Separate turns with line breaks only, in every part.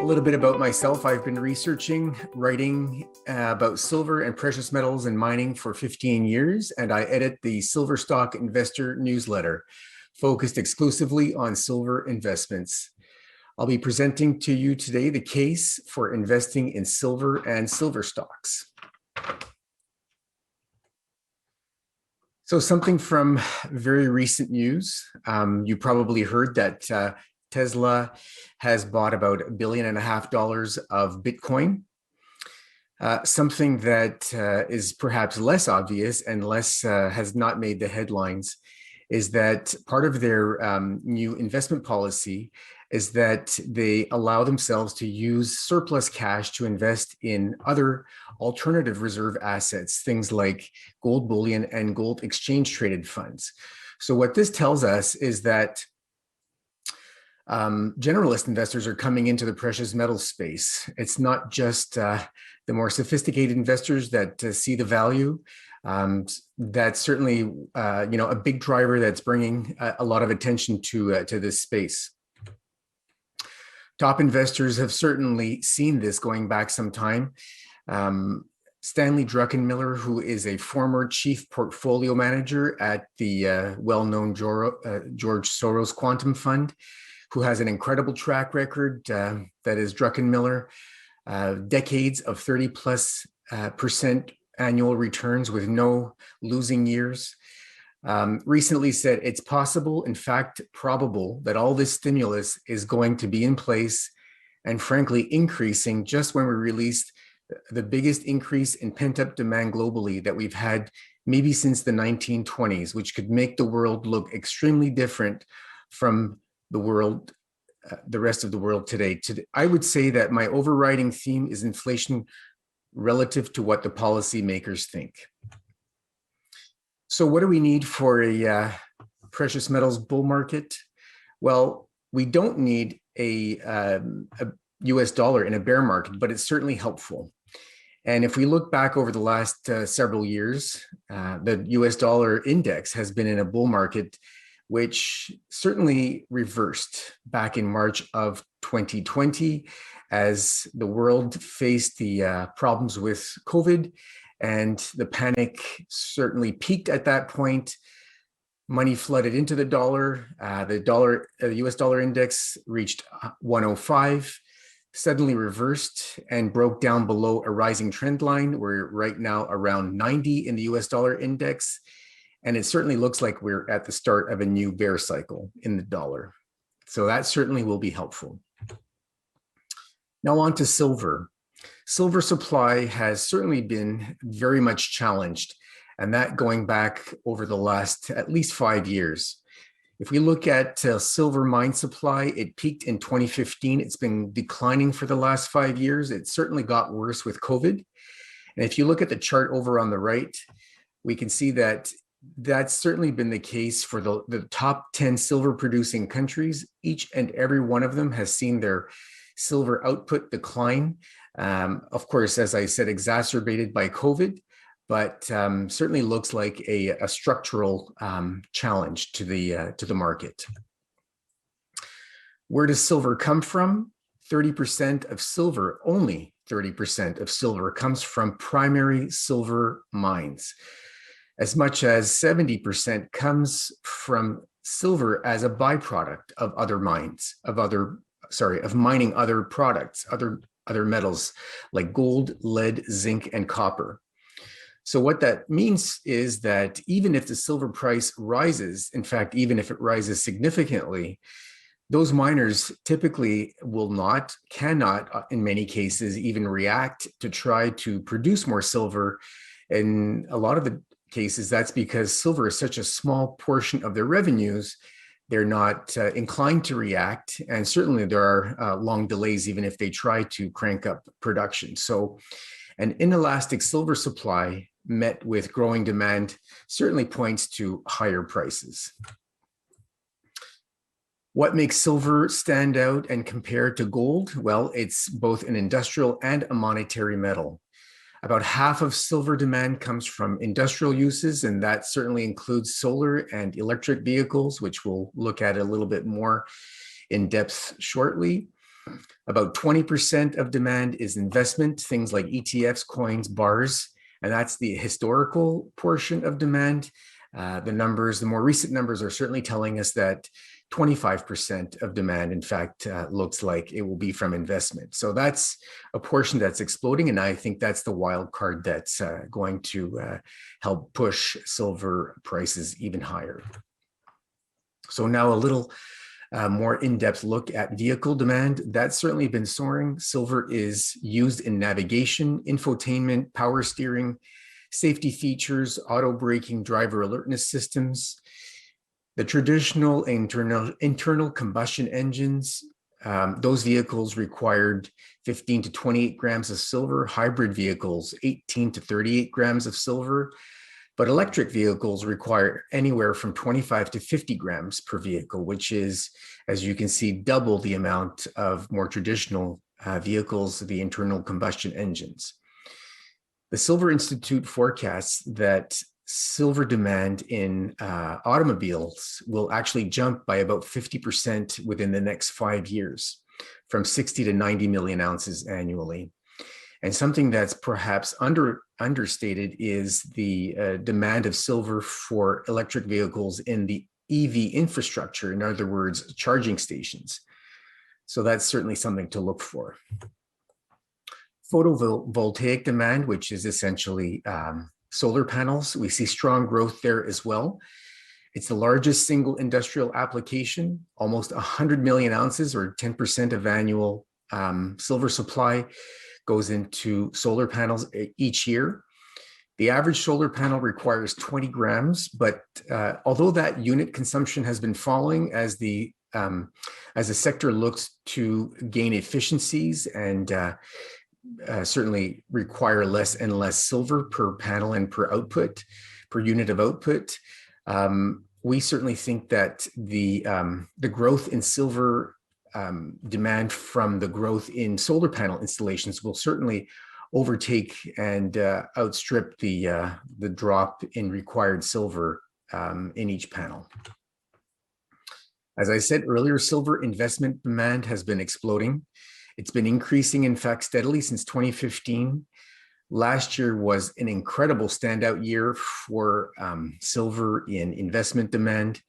little bit about myself. I've been researching, writing about silver and precious metals and mining for 15 years, and I edit the Silver Stock Investor newsletter, focused exclusively on silver investments. I'll be presenting to you today the case for investing in silver and silver stocks. So something from very recent news, you probably heard that Tesla has bought about $1.5 billion of Bitcoin. Something that is perhaps less obvious and has not made the headlines is that part of their new investment policy is that they allow themselves to use surplus cash to invest in other alternative reserve assets, things like gold bullion and gold exchange traded funds. So what this tells us is that generalist investors are coming into the precious metals space. It's not just the more sophisticated investors that see the value. That's certainly a big driver that's bringing a lot of attention to this space. Top investors have certainly seen this going back some time. Stanley Druckenmiller, who is a former chief portfolio manager at the well-known George Soros Quantum Fund, who has an incredible track record, that is Druckenmiller, decades of 30+% annual returns with no losing years, recently said it's possible, in fact, probable, that all this stimulus is going to be in place and frankly increasing just when we released the biggest increase in pent-up demand globally that we've had maybe since the 1920s, which could make the world look extremely different from the rest of the world today. I would say that my overriding theme is inflation relative to what the policymakers think. So what do we need for a precious metals bull market? Well, we don't need a US dollar in a bear market, but it's certainly helpful. And if we look back over the last several years, the US dollar index has been in a bull market, which certainly reversed back in March of 2020 as the world faced the problems with COVID, and the panic certainly peaked at that point. Money flooded into the dollar. The US dollar index reached 105, suddenly reversed and broke down below a rising trend line. We're right now around 90 in the US dollar index. And it certainly looks like we're at the start of a new bear cycle in the dollar. So that certainly will be helpful. Now on to silver. Silver supply has certainly been very much challenged, and that going back over the last at least 5 years. If we look at silver mine supply, it peaked in 2015. It's been declining for the last 5 years. It certainly got worse with COVID. And if you look at the chart over on the right, we can see that that's certainly been the case for the top 10 silver producing countries. Each and every one of them has seen their silver output decline. Of course, as I said, exacerbated by COVID, but certainly looks like a structural challenge to the market. Where does silver come from? 30% of silver, only 30% of silver comes from primary silver mines. As much as 70% comes from silver as a byproduct of other mines, of mining other products, other metals like gold, lead, zinc, and copper. So what that means is that even if the silver price rises, in fact, even if it rises significantly, those miners typically cannot, in many cases, even react to try to produce more silver. In a lot of the cases, that's because silver is such a small portion of their revenues, they're not inclined to react. And certainly there are long delays, even if they try to crank up production. So an inelastic silver supply met with growing demand certainly points to higher prices. What makes silver stand out and compare to gold? Well, it's both an industrial and a monetary metal. About half of silver demand comes from industrial uses, and that certainly includes solar and electric vehicles, which we'll look at a little bit more in depth shortly. About 20% of demand is investment, things like ETFs, coins, bars, and that's the historical portion of demand. The more recent numbers are certainly telling us that 25% of demand, in fact, looks like it will be from investment. So that's a portion that's exploding, and I think that's the wild card that's going to help push silver prices even higher. So now a little more in-depth look at vehicle demand. That's certainly been soaring. Silver is used in navigation, infotainment, power steering, safety features, auto braking, driver alertness systems. The traditional internal combustion engines, those vehicles required 15 to 28 grams of silver, hybrid vehicles, 18 to 38 grams of silver, but electric vehicles require anywhere from 25 to 50 grams per vehicle, which is, as you can see, double the amount of more traditional vehicles, the internal combustion engines. The Silver Institute forecasts that silver demand in automobiles will actually jump by about 50% within the next 5 years, from 60 to 90 million ounces annually. And something that's perhaps understated is the demand of silver for electric vehicles in the EV infrastructure, in other words, charging stations. So that's certainly something to look for. Photovoltaic demand, which is essentially solar panels, we see strong growth there as well. It's the largest single industrial application, almost 100 million ounces or 10% of annual silver supply goes into solar panels each year. The average solar panel requires 20 grams, but although that unit consumption has been falling as the sector looks to gain efficiencies and certainly require less and less silver per panel and per unit of output, we certainly think that the growth in silver demand from the growth in solar panel installations will certainly overtake and outstrip the drop in required silver in each panel. As I said earlier, silver investment demand has been exploding. It's been increasing, in fact, steadily since 2015. Last year was an incredible standout year for silver in investment demand.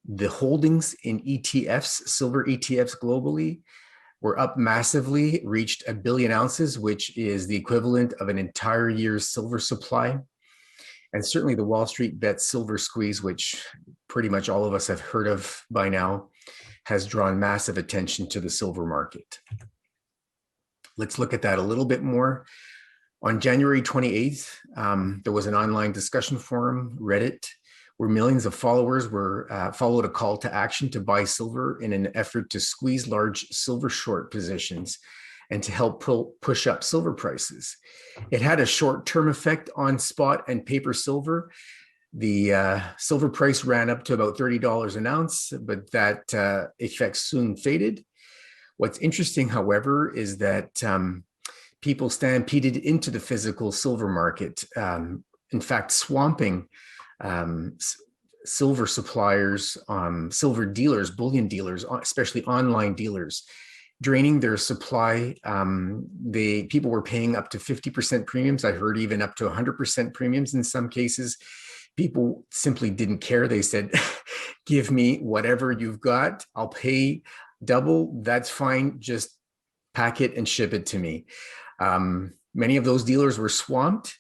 The holdings in ETFs, silver ETFs globally, were up massively, reached 1 billion ounces, which is the equivalent of an entire year's silver supply. And certainly the Wall Street bet silver squeeze, which pretty much all of us have heard of by now, has drawn massive attention to the silver market. Let's look at that a little bit more. On January 28th, there was an online discussion forum, Reddit, where millions of followers followed a call to action to buy silver in an effort to squeeze large silver short positions and to help push up silver prices. It had a short-term effect on spot and paper silver. The silver price ran up to about $30 an ounce, but that effect soon faded. What's interesting, however, is that people stampeded into the physical silver market, in fact, swamping silver suppliers, silver dealers, bullion dealers, especially online dealers, draining their supply. People were paying up to 50% premiums. I heard even up to 100% premiums in some cases. People simply didn't care. They said, give me whatever you've got. I'll pay double. That's fine. Just pack it and ship it to me. Many of those dealers were swamped.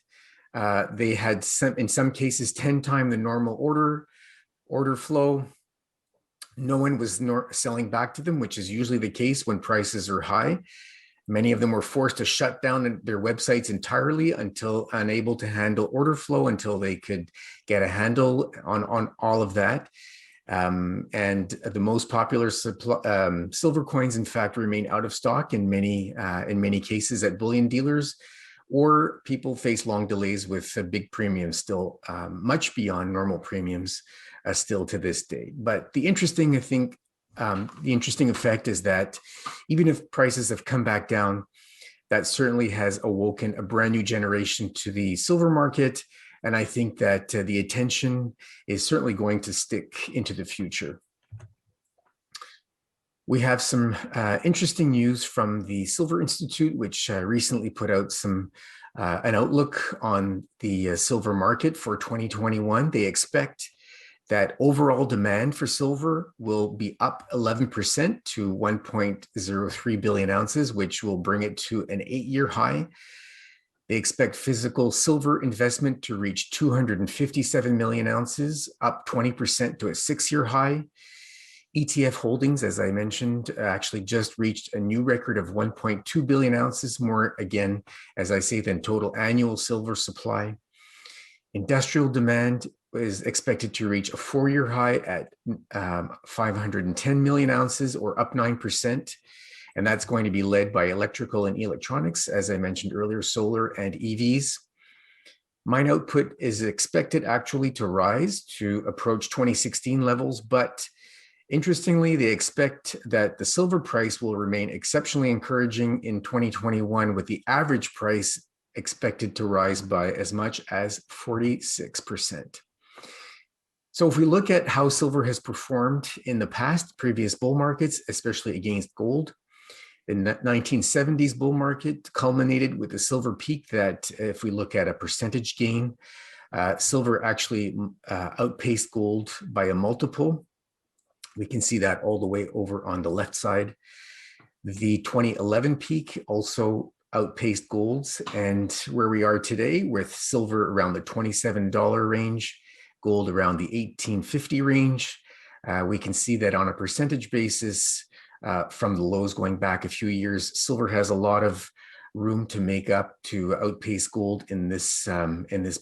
They had in some cases 10 times the normal order flow. No one was selling back to them, which is usually the case when prices are high. Many of them were forced to shut down their websites entirely until unable to handle order flow until they could get a handle on all of that. And the most popular silver coins, in fact, remain out of stock in many cases at bullion dealers, or people face long delays with big premiums still much beyond normal premiums still to this day. But the interesting effect is that even if prices have come back down, that certainly has awoken a brand new generation to the silver market. And I think that the attention is certainly going to stick into the future. We have some interesting news from the Silver Institute, which recently put out an outlook on the silver market for 2021. They expect that overall demand for silver will be up 11% to 1.03 billion ounces, which will bring it to an 8-year high. They expect physical silver investment to reach 257 million ounces, up 20% to a 6-year high. ETF holdings, as I mentioned, actually just reached a new record of 1.2 billion ounces, more again, as I say, than total annual silver supply. Industrial demand is expected to reach a 4-year high at 510 million ounces, or up 9%. And that's going to be led by electrical and electronics, as I mentioned earlier, solar and EVs. Mine output is expected actually to rise to approach 2016 levels, but interestingly, they expect that the silver price will remain exceptionally encouraging in 2021, with the average price expected to rise by as much as 46%. So if we look at how silver has performed in the past, previous bull markets, especially against gold, the 1970s bull market culminated with a silver peak that, if we look at a percentage gain, silver actually outpaced gold by a multiple. We can see that all the way over on the left side. The 2011 peak also outpaced gold's, and where we are today with silver around the $27 range, gold around the $18.50 range, we can see that on a percentage basis, from the lows going back a few years, silver has a lot of room to make up to outpace gold in this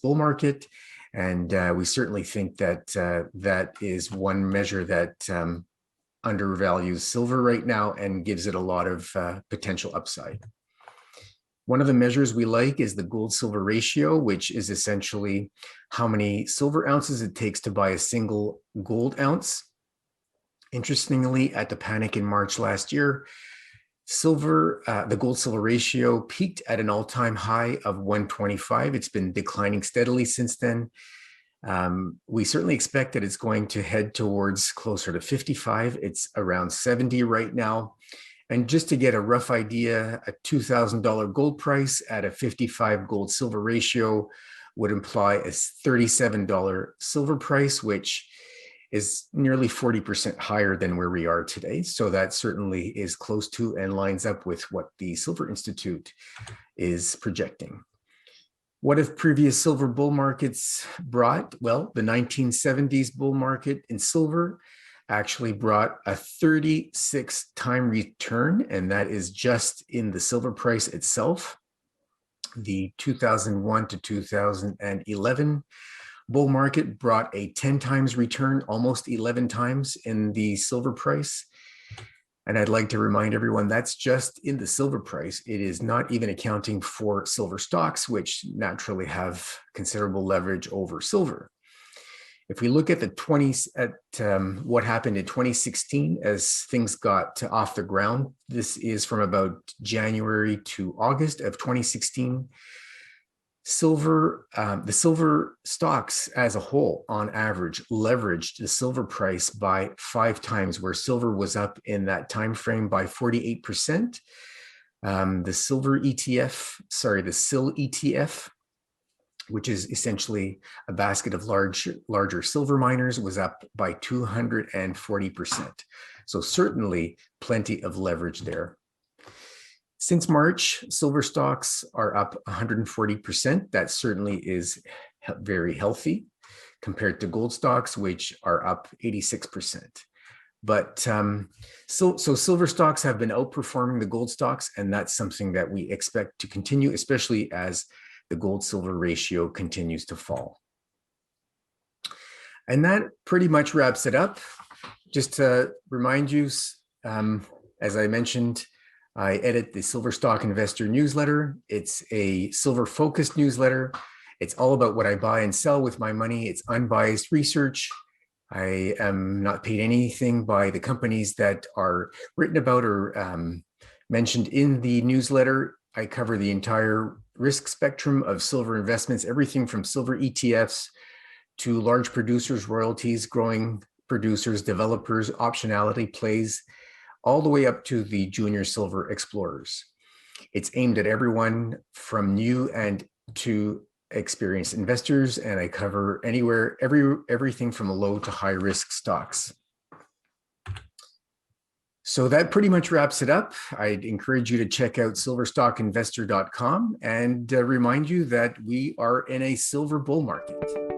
bull market. And we certainly think that that is one measure that undervalues silver right now and gives it a lot of potential upside. One of the measures we like is the gold-silver ratio, which is essentially how many silver ounces it takes to buy a single gold ounce. Interestingly, at the panic in March last year, the gold-silver ratio peaked at an all-time high of 125. It's been declining steadily since then. We certainly expect that it's going to head towards closer to 55. It's around 70 right now. And just to get a rough idea, a $2,000 gold price at a 55 gold-silver ratio would imply a $37 silver price, which is nearly 40% higher than where we are today. So that certainly is close to and lines up with what the Silver Institute is projecting. What have previous silver bull markets brought? Well, the 1970s bull market in silver actually brought a 36-time return, and that is just in the silver price itself. The 2001 to 2011 bull market brought a 10 times return, almost 11 times in the silver price. And I'd like to remind everyone that's just in the silver price. It is not even accounting for silver stocks, which naturally have considerable leverage over silver. If we look at what happened in 2016 as things got off the ground, this is from about January to August of 2016. The silver stocks as a whole, on average, leveraged the silver price by 5 times, where silver was up in that time frame by 48%. The SIL ETF, which is essentially a basket of larger silver miners, was up by 240%. So certainly plenty of leverage there. Since March, silver stocks are up 140%. That certainly is very healthy compared to gold stocks, which are up 86%. But so silver stocks have been outperforming the gold stocks, and that's something that we expect to continue, especially as the gold-silver ratio continues to fall. And that pretty much wraps it up. Just to remind you, as I mentioned, I edit the Silver Stock Investor newsletter. It's a silver-focused newsletter. It's all about what I buy and sell with my money. It's unbiased research. I am not paid anything by the companies that are written about or mentioned in the newsletter. I cover the entire risk spectrum of silver investments, everything from silver ETFs to large producers, royalties, growing producers, developers, optionality plays, all the way up to the junior silver explorers. It's aimed at everyone from new and to experienced investors, and I cover everything from low to high risk stocks. So that pretty much wraps it up. I'd encourage you to check out silverstockinvestor.com and remind you that we are in a silver bull market.